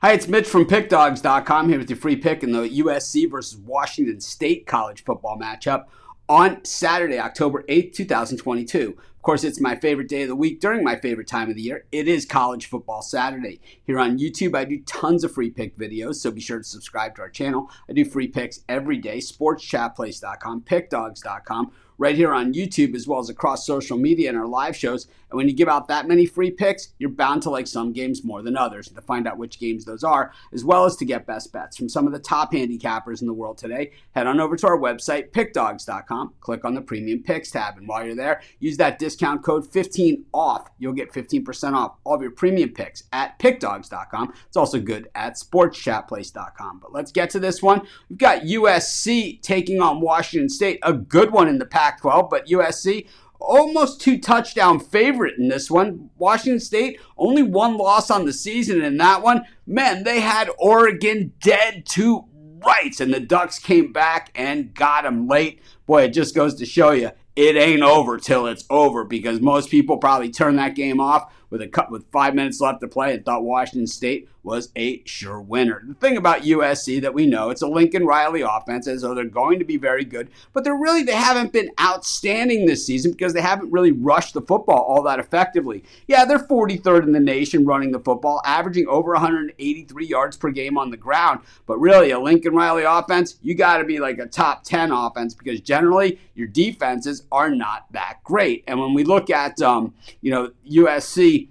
Hi, it's Mitch from Pickdawgz.com here with your free pick in the USC versus Washington State college football matchup on Saturday, October 8th, 2022. Of course, it's my favorite day of the week during my favorite time of the year. It is College Football Saturday. Here on YouTube, I do tons of free pick videos, so be sure to subscribe to our channel. I do free picks every day, sportschatplace.com, pickdawgz.com, right here on YouTube, as well as across social media and our live shows. And when you give out that many free picks, you're bound to like some games more than others. To find out which games those are, as well as to get best bets from some of the top handicappers in the world today, head on over to our website, pickdawgz.com, click on the Premium Picks tab, and while you're there, use that discount code 15OFF. You'll get 15% off all of your premium picks at pickdawgz.com. It's also good at sportschatplace.com. But let's get to this one. We've got USC taking on Washington State, a good one in the Pac-12, but USC almost 2-touchdown favorite in this one. Washington State only one loss on the season in that one. Man, they had Oregon dead to rights, and the Ducks came back and got them late. Boy, it just goes to show you, it ain't over till it's over, because most people probably turned that game off with 5 minutes left to play and thought Washington State was a sure winner. The thing about USC that we know, it's a Lincoln Riley offense, and so they're going to be very good, but they haven't been outstanding this season because they haven't really rushed the football all that effectively. Yeah, they're 43rd in the nation running the football, averaging over 183 yards per game on the ground, but really a Lincoln Riley offense, you got to be like a top 10 offense, because generally your defenses are not that great. And when we look at USC,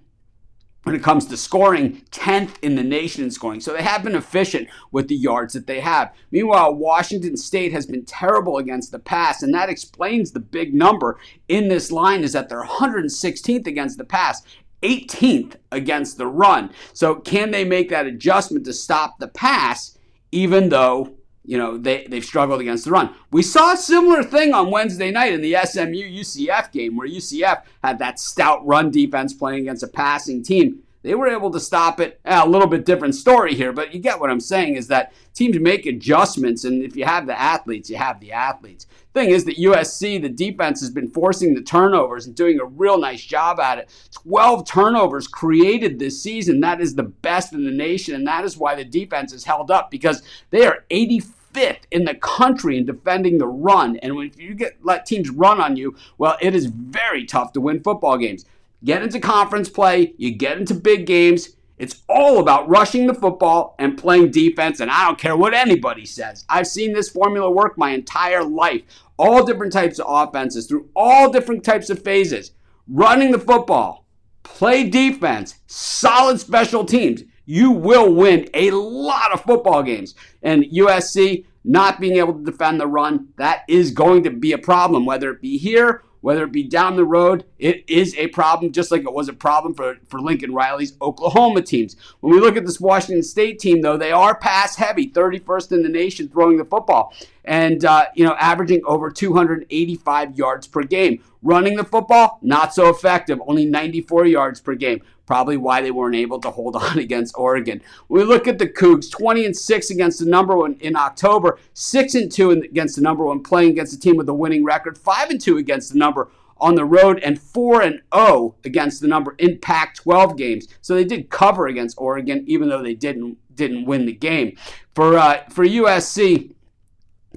when it comes to scoring, 10th in the nation in scoring. So they have been efficient with the yards that they have. Meanwhile, Washington State has been terrible against the pass, and that explains the big number in this line, is that they're 116th against the pass, 18th against the run. So can they make that adjustment to stop the pass, even though they've struggled against the run? We saw a similar thing on Wednesday night in the SMU-UCF game, where UCF had that stout run defense playing against a passing team. They were able to stop it. A little bit different story here, but you get what I'm saying, is that teams make adjustments, and if you have the athletes, you have the athletes. Thing is that USC, the defense, has been forcing the turnovers and doing a real nice job at it. 12 turnovers created this season. That is the best in the nation, and that is why the defense is held up, because they are 85th in the country in defending the run. And if you let teams run on you, well, it is very tough to win football games. Get into conference play, you get into big games, it's all about rushing the football and playing defense, and I don't care what anybody says. I've seen this formula work my entire life. All different types of offenses, through all different types of phases. Running the football, play defense, solid special teams. You will win a lot of football games. And USC not being able to defend the run, that is going to be a problem, whether it be here, whether it be down the road. It is a problem, just like it was a problem for Lincoln Riley's Oklahoma teams. When we look at this Washington State team, though, they are pass heavy, 31st in the nation throwing the football, and averaging over 285 yards per game. Running the football, not so effective, only 94 yards per game. Probably why they weren't able to hold on against Oregon. When we look at the Cougs, 20-6 against the number one in October, 6-2 against the number one, playing against a team with a winning record, 5-2 against the number on the road, and 4-0 against the number in Pac-12 games. So they did cover against Oregon, even though they didn't win the game. For USC,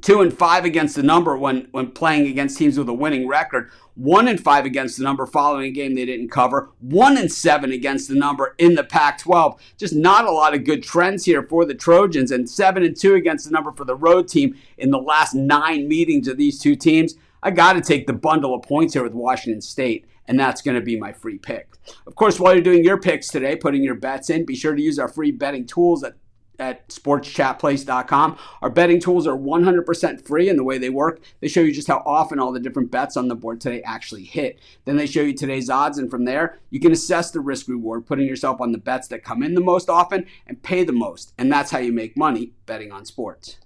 2-5 against the number when playing against teams with a winning record. 1-5 against the number following a game they didn't cover. 1-7 against the number in the Pac-12. Just not a lot of good trends here for the Trojans. And 7-2 against the number for the road team in the last 9 meetings of these two teams. I got to take the bundle of points here with Washington State, and that's going to be my free pick. Of course, while you're doing your picks today, putting your bets in, be sure to use our free betting tools at sportschatplace.com. Our betting tools are 100% free, and the way they work, they show you just how often all the different bets on the board today actually hit. Then they show you today's odds, and from there, you can assess the risk reward, putting yourself on the bets that come in the most often and pay the most. And that's how you make money betting on sports.